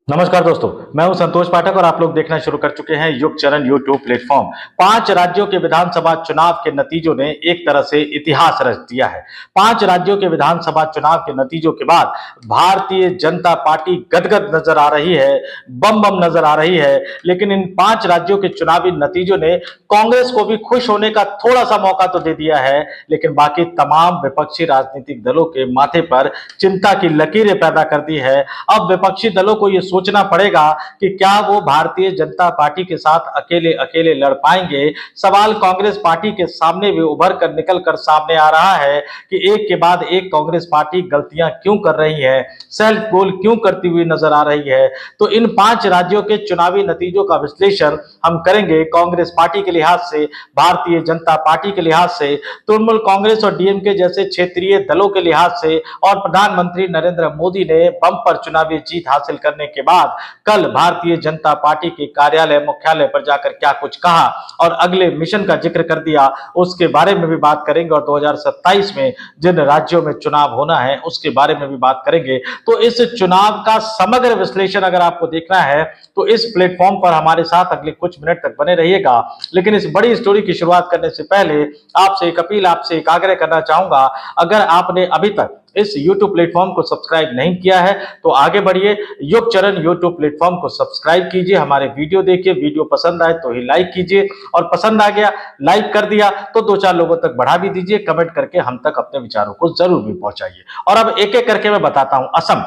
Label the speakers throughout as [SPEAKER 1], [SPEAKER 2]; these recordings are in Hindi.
[SPEAKER 1] नमस्कार दोस्तों, मैं हूं संतोष पाठक और आप लोग देखना शुरू कर चुके हैं युग चरण यूट्यूब प्लेटफॉर्म। 5 राज्यों के विधानसभा चुनाव के नतीजों ने एक तरह से इतिहास रच दिया है। 5 राज्यों के विधानसभा चुनाव के नतीजों के बाद भारतीय जनता पार्टी गदगद नजर आ रही है, बम बम नजर आ रही है। लेकिन इन 5 राज्यों के चुनावी नतीजों ने कांग्रेस को भी खुश होने का थोड़ा सा मौका तो दे दिया है, लेकिन बाकी तमाम विपक्षी राजनीतिक दलों के माथे पर चिंता की लकीरें पैदा कर दी है। अब विपक्षी दलों को यह सोचना पड़ेगा कि क्या वो भारतीय जनता पार्टी के साथ अकेले अकेले लड़ पाएंगे। सवाल कांग्रेस पार्टी के सामने भी उभर कर निकल कर सामने आ रहा है कि एक के बाद एक कांग्रेस पार्टी गलतियां क्यों कर रही है, सेल्फ गोल क्यों करती हुई नजर आ रही है। तो इन 5 राज्यों के चुनावी नतीजों का विश्लेषण हम करेंगे कांग्रेस पार्टी के लिहाज से, भारतीय जनता पार्टी के लिहाज से, तृणमूल कांग्रेस और डीएमके जैसे क्षेत्रीय दलों के लिहाज से, और प्रधानमंत्री नरेंद्र मोदी ने बंपर चुनावी जीत हासिल करने के बाद कल भारतीय जनता पार्टी के कार्यालय मुख्यालय पर जाकर क्या कुछ कहा और अगले मिशन का जिक्र कर दिया, उसके बारे में भी बात करेंगे। और 2027 में जिन राज्यों में चुनाव होना है उसके बारे में भी बात करेंगे। तो इस चुनाव का समग्र विश्लेषण अगर आपको देखना है तो इस प्लेटफॉर्म पर हमारे साथ अगले कुछ मिनट तक बने रहिएगा। लेकिन इस बड़ी स्टोरी की शुरुआत करने से पहले आपसे एक अपील, आपसे एक आग्रह करना चाहूंगा। अगर आपने अभी तक इस YouTube प्लेटफॉर्म को सब्सक्राइब नहीं किया है तो आगे बढ़िए, युग चरण YouTube प्लेटफॉर्म को सब्सक्राइब कीजिए, हमारे वीडियो देखिए, वीडियो पसंद आए तो ही लाइक कीजिए, और पसंद आ गया, लाइक कर दिया तो 2-4 लोगों तक बढ़ा भी दीजिए। कमेंट करके हम तक अपने विचारों को जरूर भी पहुंचाइए। और अब एक एक करके मैं बताता हूं। असम,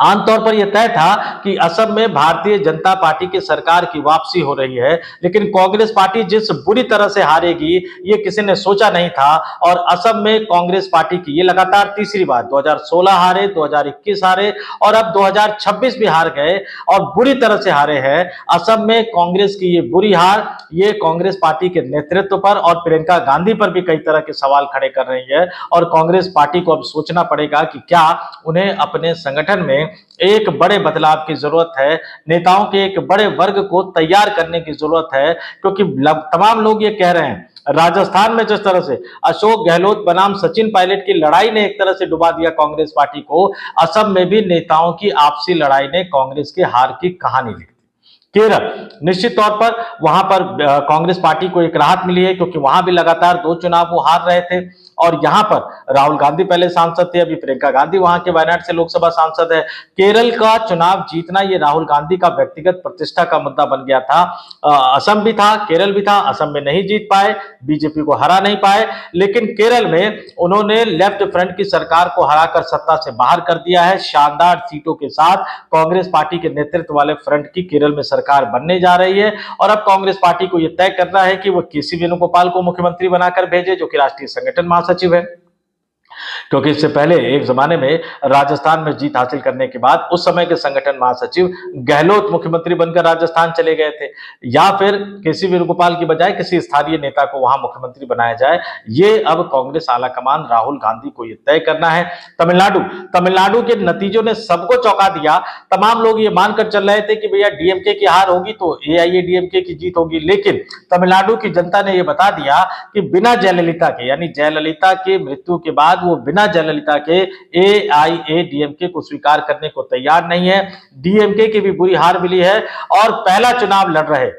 [SPEAKER 1] आमतौर पर यह तय था कि असम में भारतीय जनता पार्टी की सरकार की वापसी हो रही है, लेकिन कांग्रेस पार्टी जिस बुरी तरह से हारेगी ये किसी ने सोचा नहीं था। और असम में कांग्रेस पार्टी की ये लगातार तीसरी बार, 2016 हारे, 2021 हारे और अब 2026 भी हार गए और बुरी तरह से हारे हैं। असम में कांग्रेस की ये बुरी हार, ये कांग्रेस पार्टी के नेतृत्व पर और प्रियंका गांधी पर भी कई तरह के सवाल खड़े कर रही है। और कांग्रेस पार्टी को अब सोचना पड़ेगा कि क्या उन्हें अपने संगठन में एक बड़े बदलाव की जरूरत है, नेताओं के एक बड़े वर्ग को तैयार करने की जरूरत है। क्योंकि तमाम लोग ये कह रहे हैं, राजस्थान में जिस तरह से अशोक गहलोत बनाम सचिन पायलट की लड़ाई ने एक तरह से डुबा दिया कांग्रेस पार्टी को, असम में भी नेताओं की आपसी लड़ाई ने कांग्रेस के हार की कहानी लिखी। केरल, निश्चित तौर पर वहां पर कांग्रेस पार्टी को एक राहत मिली है, क्योंकि वहां भी लगातार 2 चुनाव वो हार रहे थे और यहां पर राहुल गांधी पहले सांसद थे, अभी प्रियंका गांधी वहां के वायनाड से लोकसभा सांसद है। केरल का चुनाव जीतना ये राहुल गांधी का व्यक्तिगत प्रतिष्ठा का मुद्दा बन गया था। असम भी था, केरल भी था। असम में नहीं जीत पाए, बीजेपी को हरा नहीं पाए, लेकिन केरल में उन्होंने लेफ्ट फ्रंट की सरकार को हराकर सत्ता से बाहर कर दिया है। शानदार सीटों के साथ कांग्रेस पार्टी के नेतृत्व वाले फ्रंट की केरल में सरकार बनने जा रही है। और अब कांग्रेस पार्टी को यह तय करना है कि वो केसी वेणुगोपाल को मुख्यमंत्री बनाकर भेजे, जो कि राष्ट्रीय संगठन महासचिव है। क्योंकि इससे पहले एक जमाने में राजस्थान में जीत हासिल करने के बाद उस समय के संगठन महासचिव गहलोत मुख्यमंत्री बनकर राजस्थान चले गए थे। या फिर केसी वेणुगोपाल की बजाय किसी स्थानीय नेता को वहां मुख्यमंत्री बनाया जाए, ये अब कांग्रेस आलाकमान राहुल गांधी को यह तय करना है। तमिलनाडु के नतीजों ने सबको चौंका दिया। तमाम लोग ये मानकर चल रहे थे कि भैया डीएमके की हार होगी तो एआईएडीएमके की जीत होगी, लेकिन तमिलनाडु की जनता ने यह बता दिया कि बिना जयललिता के, यानी जयललिता की मृत्यु के बाद वो बिना जयललिता के एआईएडीएमके को स्वीकार करने को तैयार नहीं है। डीएमके की भी बुरी हार मिली है और पहला चुनाव लड़ रहे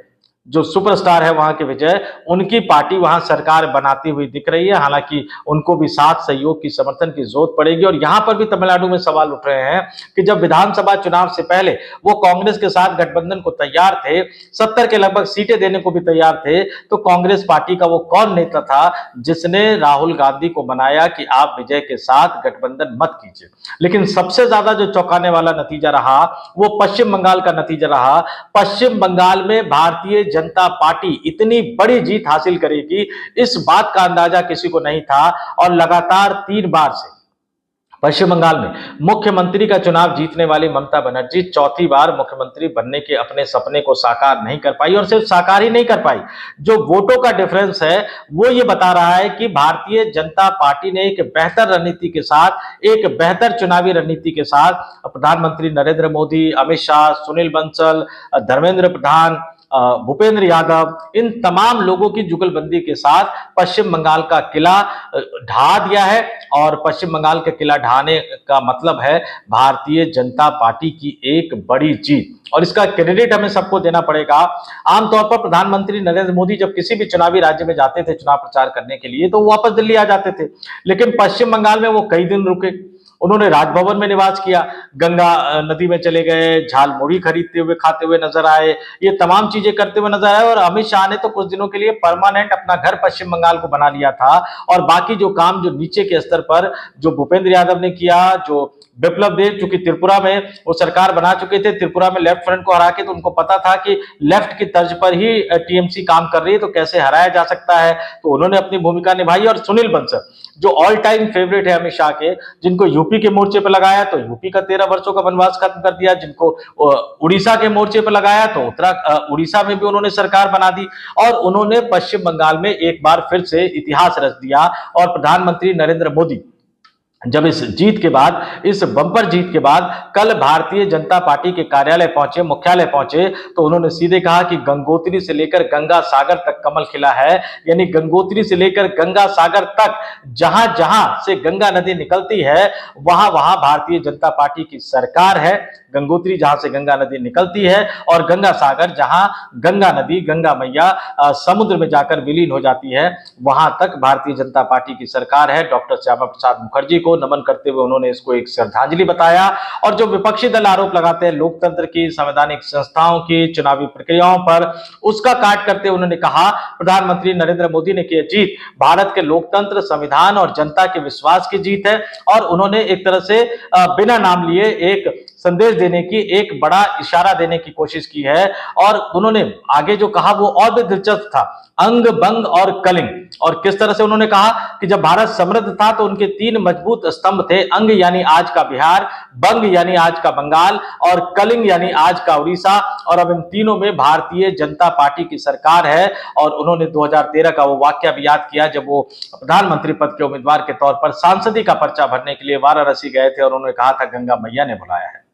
[SPEAKER 1] जो सुपरस्टार है वहां के विजय, उनकी पार्टी वहां सरकार बनाती हुई दिख रही है। हालांकि उनको भी साथ सहयोग की, समर्थन की जरूरत पड़ेगी। और यहां पर भी तमिलनाडु में सवाल उठ रहे हैं कि जब विधानसभा चुनाव से पहले वो कांग्रेस के साथ गठबंधन को तैयार थे, 70 के लगभग सीटें देने को भी तैयार थे, तो कांग्रेस पार्टी का वो कौन नेता था जिसने राहुल गांधी को बनाया कि आप विजय के साथ गठबंधन मत कीजिए। लेकिन सबसे ज्यादा जो चौंकाने वाला नतीजा रहा वो पश्चिम बंगाल का नतीजा रहा। पश्चिम बंगाल में भारतीय जनता पार्टी इतनी बड़ी जीत हासिल करेगी, इस बात का अंदाजा किसी को नहीं था। और लगातार 3 बार से पश्चिम बंगाल में मुख्यमंत्री का चुनाव जीतने वाली ममता बनर्जी चौथी बार मुख्यमंत्री बनने के अपने सपने को साकार नहीं कर पाई। और सिर्फ साकार ही नहीं कर पाई, जो वोटों का डिफरेंस है वो ये बता रहा है कि भारतीय जनता पार्टी ने एक बेहतर रणनीति के साथ, एक बेहतर चुनावी रणनीति के साथ, प्रधानमंत्री नरेंद्र मोदी, अमित शाह, सुनील बंसल, धर्मेंद्र प्रधान, भूपेंद्र यादव, इन तमाम लोगों की जुगलबंदी के साथ पश्चिम बंगाल का किला ढा दिया है। और पश्चिम बंगाल का किला ढाने का मतलब है भारतीय जनता पार्टी की एक बड़ी जीत, और इसका क्रेडिट हमें सबको देना पड़ेगा। आमतौर पर प्रधानमंत्री नरेंद्र मोदी जब किसी भी चुनावी राज्य में जाते थे चुनाव प्रचार करने के लिए, तो वापस दिल्ली आ जाते थे, लेकिन पश्चिम बंगाल में वो कई दिन रुके। उन्होंने राजभवन में निवास किया, गंगा नदी में चले गए, झालमुड़ी खरीदते हुए खाते हुए नजर आए, ये तमाम चीजें करते हुए नजर आए। और अमित शाह ने तो कुछ दिनों के लिए परमानेंट अपना घर पश्चिम बंगाल को बना लिया था। और बाकी जो काम जो नीचे के स्तर पर जो भूपेंद्र यादव ने किया, जो विप्लव देव चूंकि त्रिपुरा में वो सरकार बना चुके थे, त्रिपुरा में लेफ्ट फ्रंट को हरा के, तो उनको पता था कि लेफ्ट की तर्ज पर ही टीएमसी काम कर रही है, तो कैसे हराया जा सकता है, तो उन्होंने अपनी भूमिका निभाई। और सुनील बंसल जो ऑल टाइम फेवरेट है अमित शाह के, जिनको यूपी के मोर्चे पर लगाया तो यूपी का 13 वर्षों का वनवास खत्म कर दिया, जिनको उड़ीसा के मोर्चे पर लगाया तो उड़ीसा में भी उन्होंने सरकार बना दी। और उन्होंने पश्चिम बंगाल में एक बार फिर से इतिहास रच दिया। और प्रधानमंत्री नरेंद्र मोदी जब इस जीत के बाद, इस बम्पर जीत के बाद कल भारतीय जनता पार्टी के कार्यालय पहुंचे, मुख्यालय पहुंचे, तो उन्होंने सीधे कहा कि गंगोत्री से लेकर गंगा सागर तक कमल खिला है। यानी गंगोत्री से लेकर गंगा सागर तक जहां जहां से गंगा नदी निकलती है वहां वहां भारतीय जनता पार्टी की सरकार है। गंगोत्री जहां से गंगा नदी निकलती है, और गंगा सागर जहां गंगा नदी, गंगा मैया समुद्र में जाकर विलीन हो जाती है, वहां तक भारतीय जनता पार्टी की सरकार है। डॉक्टर श्यामा प्रसाद मुखर्जी को नमन करते हुए उन्होंने इसको एक श्रद्धांजलि बताया। और जो विपक्षी दल आरोप लगाते हैं लोकतंत्र की, संवैधानिक संस्थाओं की, चुनावी प्रक्रियाओं पर, उसका काट करते उन्होंने कहा प्रधानमंत्री नरेंद्र मोदी ने की जीत भारत के लोकतंत्र, संविधान और जनता के विश्वास की जीत है। और उन्होंने एक तरह से बिना नाम लिए एक संदेश देने की, एक बड़ा इशारा देने की कोशिश की है। और उन्होंने आगे जो कहा वो और भी दिलचस्प था, अंग, बंग और कलिंग। और किस तरह से उन्होंने कहा कि जब भारत समृद्ध था तो उनके 3 मजबूत स्तंभ थे, अंग यानी आज का बिहार, बंग यानी आज का बंगाल, और कलिंग यानी आज का उड़ीसा। और अब इन तीनों में भारतीय जनता पार्टी की सरकार है। और उन्होंने 2013 का वो वाकया भी याद किया जब वो प्रधानमंत्री पद के उम्मीदवार के तौर पर सांसदी का पर्चा भरने के लिए वाराणसी गए थे, और उन्होंने कहा था गंगा मैया ने बुलाया है।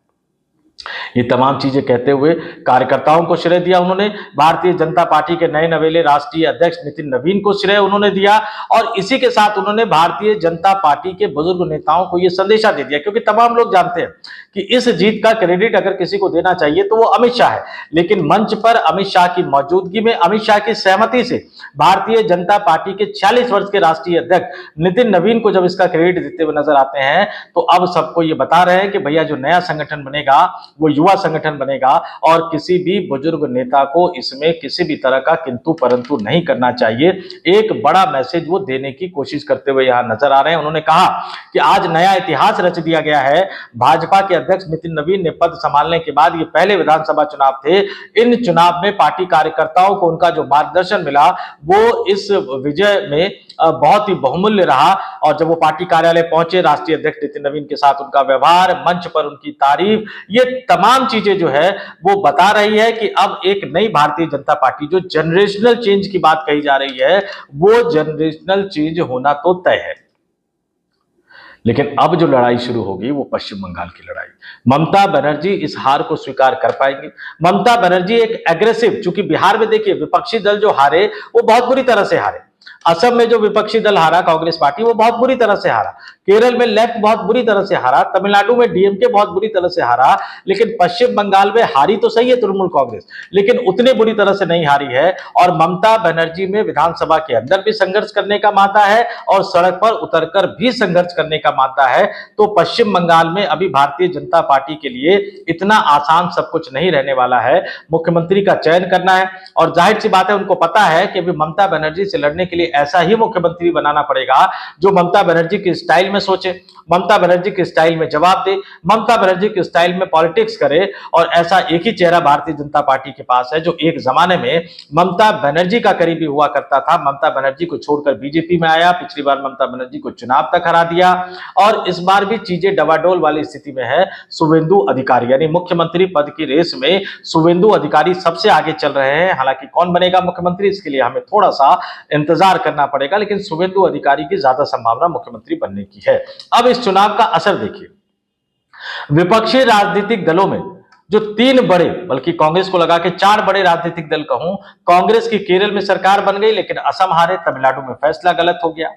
[SPEAKER 1] ये तमाम चीजें कहते हुए कार्यकर्ताओं को श्रेय दिया उन्होंने। भारतीय जनता पार्टी के नए नवेले राष्ट्रीय अध्यक्ष नितिन नवीन को श्रेय उन्होंने दिया। और इसी के साथ उन्होंने भारतीय जनता पार्टी के बुजुर्ग नेताओं को यह संदेशा दे दिया, क्योंकि तमाम लोग जानते हैं कि इस जीत का क्रेडिट अगर किसी को देना चाहिए तो वो अमित शाह है। लेकिन मंच पर अमित शाह की मौजूदगी में, अमित शाह की सहमति से भारतीय जनता पार्टी के 40 वर्ष के राष्ट्रीय अध्यक्ष नितिन नवीन को जब इसका क्रेडिट देते हुए नजर आते हैं, तो अब सबको ये बता रहे हैं कि भैया जो नया संगठन बनेगा वो युवा संगठन बनेगा। और किसी भी बुजुर्ग नेता को इसमें किसी भी तरह का किंतु परंतु नहीं करना चाहिए। एक बड़ा मैसेज वो देने की कोशिश करते हुए यहां नजर आ रहे हैं। उन्होंने कहा कि आज नया इतिहास रच दिया गया है। भाजपा के अध्यक्ष नितिन नवीन ने पद संभालने के बाद ये पहले विधानसभा चुनाव थे। इन चुनाव में पार्टी कार्यकर्ताओं को उनका जो मार्गदर्शन मिला वो इस विजय में बहुत ही बहुमूल्य रहा। और जब वो पार्टी कार्यालय पहुंचे, राष्ट्रीय अध्यक्ष नितिन नवीन के साथ उनका व्यवहार, मंच पर उनकी तारीफ, ये तमाम चीजें जो है वो बता रही है कि अब एक नई भारतीय जनता पार्टी, जो जनरेशनल चेंज की बात कही जा रही है, वो जनरेशनल चेंज होना तो तय है। लेकिन अब जो लड़ाई शुरू होगी वो पश्चिम बंगाल की लड़ाई। ममता बनर्जी इस हार को स्वीकार कर पाएंगे। ममता बनर्जी एक एग्रेसिव, चूंकि बिहार में देखिए विपक्षी दल जो हारे वो बहुत बुरी तरह से हारे। असम में जो विपक्षी दल हारा कांग्रेस पार्टी, वो बहुत बुरी तरह से हारा। केरल में लेफ्ट बहुत बुरी तरह से हारा। तमिलनाडु में डीएमके बहुत बुरी तरह से हारा। लेकिन पश्चिम बंगाल में हारी तो सही है तृणमूल कांग्रेस, लेकिन उतने बुरी तरह से नहीं हारी है। और ममता बनर्जी में विधानसभा के अंदर भी संघर्ष करने का मादा है और सड़क पर उतरकर भी संघर्ष करने का मादा है। तो पश्चिम बंगाल में अभी भारतीय जनता पार्टी के लिए इतना आसान सब कुछ नहीं रहने वाला है। मुख्यमंत्री का चयन करना है, और जाहिर सी बात है उनको पता है कि अभी ममता बनर्जी से लड़ने के लिए ऐसा ही मुख्यमंत्री बनाना पड़ेगा जो ममता बनर्जी की स्टाइल में सोचे, ममता बनर्जी के स्टाइल में जवाब दे, ममता बनर्जी के स्टाइल में पॉलिटिक्स करे। और ऐसा एक ही चेहरा भारतीय जनता पार्टी के पास है जो एक जमाने में ममता बनर्जी का करीबी हुआ करता था। ममता बनर्जी को छोड़कर बीजेपी में आया, पिछली बार ममता बनर्जी को चुनाव तक हरा दिया, और इस बार भी चीजें डवाडोल वाली स्थिति में है। शुवेंदु अधिकारी यानी मुख्यमंत्री पद की रेस में शुवेंदु अधिकारी सबसे आगे चल रहे हैं। हालांकि कौन बनेगा मुख्यमंत्री, इसके लिए हमें थोड़ा सा इंतजार करना पड़ेगा, लेकिन शुवेंदु अधिकारी की ज्यादा संभावना मुख्यमंत्री बनने की है। अब इस चुनाव का असर देखिए। विपक्षी राजनीतिक दलों में जो 3 बड़े, बल्कि कांग्रेस को लगा के 4 बड़े राजनीतिक दल कहूं, कांग्रेस की केरल में सरकार बन गई, लेकिन असम हारे, तमिलनाडु में फैसला गलत हो गया।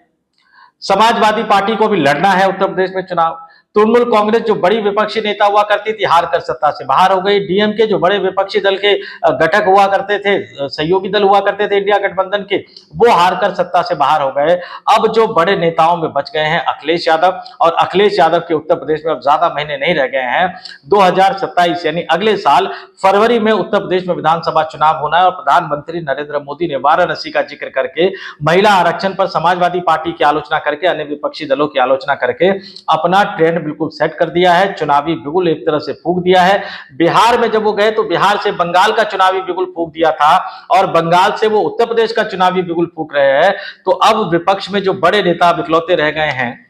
[SPEAKER 1] समाजवादी पार्टी को भी लड़ना है उत्तर प्रदेश में चुनाव। तृणमूल कांग्रेस जो बड़ी विपक्षी नेता हुआ करती थी, हार कर सत्ता से बाहर हो गई। डीएमके जो बड़े विपक्षी दल के घटक हुआ करते थे, सहयोगी दल हुआ करते थे इंडिया गठबंधन के, वो हार कर सत्ता से बाहर हो गए। अब जो बड़े नेताओं में बच गए हैं अखिलेश यादव, और अखिलेश यादव के उत्तर प्रदेश में अब ज्यादा महीने नहीं रह गए हैं। 2027 यानी अगले साल फरवरी में उत्तर प्रदेश में विधानसभा चुनाव होना है, और प्रधानमंत्री नरेंद्र मोदी ने वाराणसी का जिक्र करके महिला आरक्षण पर समाजवादी पार्टी की आलोचना करके, अन्य विपक्षी दलों की आलोचना करके अपना ट्रेंड बिल्कुल सेट कर दिया है। चुनावी बिगुल एक तरह से फूंक दिया है। बिहार में जब वो गए तो बिहार से बंगाल का चुनावी बिगुल फूंक दिया था, और बंगाल से वो उत्तर प्रदेश का चुनावी बिगुल फूंक रहे हैं। तो अब विपक्ष में जो बड़े नेता इकलौते रह गए हैं,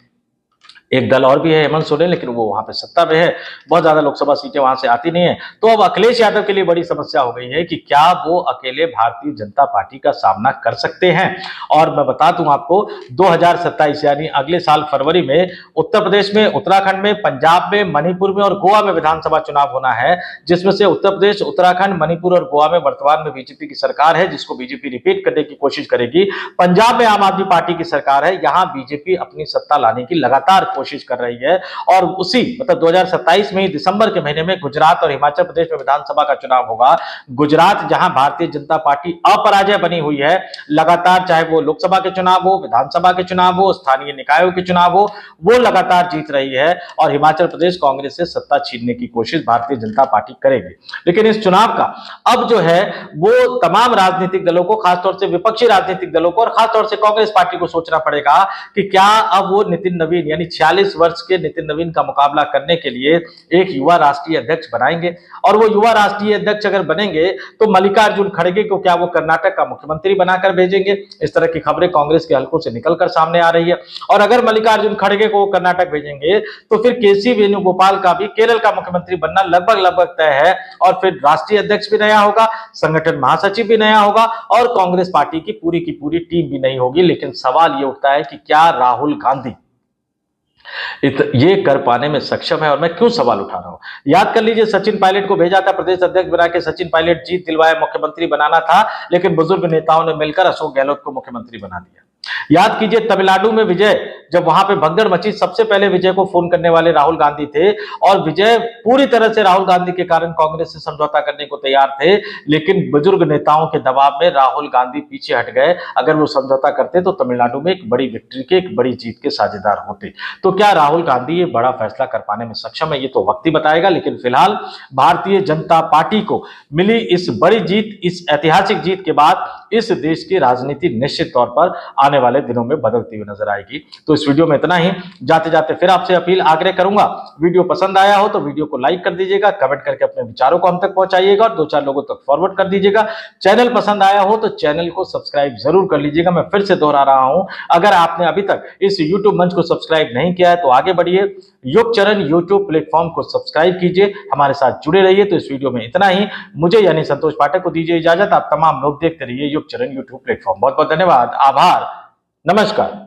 [SPEAKER 1] एक दल और भी है हेमंत सोरेन, लेकिन वो वहां पे सत्ता में है, बहुत ज्यादा लोकसभा सीटें वहां से आती नहीं है। तो अब अखिलेश यादव के लिए बड़ी समस्या हो गई है कि क्या वो अकेले भारतीय जनता पार्टी का सामना कर सकते हैं। और मैं बता दूं आपको, 2027 यानी अगले साल फरवरी में उत्तर प्रदेश में, उत्तराखंड में, पंजाब में, मणिपुर में और गोवा में विधानसभा चुनाव होना है, जिसमें से उत्तर प्रदेश, उत्तराखंड, मणिपुर और गोवा में वर्तमान में बीजेपी की सरकार है, जिसको बीजेपी रिपीट करने की कोशिश करेगी। पंजाब में आम आदमी पार्टी की सरकार है, यहां बीजेपी अपनी सत्ता लाने की लगातार कोशिश कर रही है। और उसी 2027 में दिसंबर के महीने में गुजरात और हिमाचल प्रदेश में विधानसभा का चुनाव होगा। गुजरात जहां भारतीय जनता पार्टी अपराजय बनी हुई है लगातार, चाहे वो लोकसभा के चुनाव हो, विधानसभा के चुनाव हो, स्थानीय निकायों के चुनाव हो, वो लगातार जीत रही है। और हिमाचल प्रदेश कांग्रेस से सत्ता छीनने की कोशिश भारतीय जनता पार्टी करेगी। लेकिन इस चुनाव का अब जो है वो तमाम राजनीतिक दलों को, खासतौर से विपक्षी राजनीतिक दलों को और खासतौर से कांग्रेस पार्टी को सोचना पड़ेगा कि क्या अब वो नितिन नवीन यानी 46 वर्ष के नितिन नवीन का मुकाबला करने के लिए एक युवा राष्ट्रीय अध्यक्ष बनाएंगे। और वो युवा राष्ट्रीय अध्यक्ष अगर बनेंगे तो मल्लिकार्जुन खड़गे को क्या वो कर्नाटक का मुख्यमंत्री बनाकर भेजेंगे? इस तरह की खबरें कांग्रेस के हलकों से निकलकर सामने आ रही है। और अगर मल्लिकार्जुन खड़गे को कर्नाटक भेजेंगे तो फिर केसी वेणुगोपाल का भी केरल का मुख्यमंत्री बनना लगभग तय है। और फिर राष्ट्रीय अध्यक्ष भी नया होगा, संगठन महासचिव भी नया होगा, और कांग्रेस पार्टी की पूरी टीम भी नई होगी। लेकिन सवाल ये उठता है कि क्या राहुल गांधी ये कर पाने में सक्षम है? और मैं क्यों सवाल उठा रहा हूं, याद कर लीजिए, सचिन पायलट को भेजा था प्रदेश अध्यक्ष बना के, सचिन पायलट जीत दिलवाया, मुख्यमंत्री बनाना था, लेकिन बुजुर्ग नेताओं ने मिलकर अशोक गहलोत को मुख्यमंत्री बना दिया। याद कीजिए, तमिलनाडु में विजय, जब वहां पे भगदड़ मची, सबसे पहले विजय को फोन करने वाले राहुल गांधी थे, और विजय पूरी तरह से राहुल गांधी के कारण कांग्रेस से समझौता करने को तैयार थे। लेकिन बुजुर्ग नेताओं के दबाव में राहुल गांधी पीछे हट गए। अगर वो समझौता करते तो तमिलनाडु में एक बड़ी विक्ट्री के, एक बड़ी जीत के साझेदार होते। तो क्या राहुल गांधी ये बड़ा फैसला कर पाने में सक्षम है? ये तो वक्त ही बताएगा। लेकिन फिलहाल भारतीय जनता पार्टी को मिली इस बड़ी जीत, इस ऐतिहासिक जीत के बाद इस देश की राजनीति निश्चित तौर पर आने वाले दिनों में बदलती हुई नजर आएगी। तो इस वीडियो में इतना ही। जाते जाते फिर आपसे अपील, आग्रह करूंगा, वीडियो पसंद आया हो तो वीडियो को लाइक कर दीजिएगा, कमेंट करके अपने विचारों को हम तक पहुंचाइएगा और 2-4 लोगों तक फॉरवर्ड कर दीजिएगा। चैनल पसंद आया हो तो चैनल को सब्सक्राइब जरूर कर लीजिएगा। मैं फिर से दोहरा रहा हूं, अगर आपने अभी तक इस यूट्यूब मंच को सब्सक्राइब नहीं किया है तो आगे बढ़िए, युग चरण यूट्यूब प्लेटफॉर्म को सब्सक्राइब कीजिए, हमारे साथ जुड़े रहिए। तो इस वीडियो में इतना ही। मुझे यानी संतोष पाठक को दीजिए इजाजत। आप तमाम लोग देखते रहिए युग चरण यूट्यूब प्लेटफॉर्म। बहुत बहुत धन्यवाद, आभार, नमस्कार।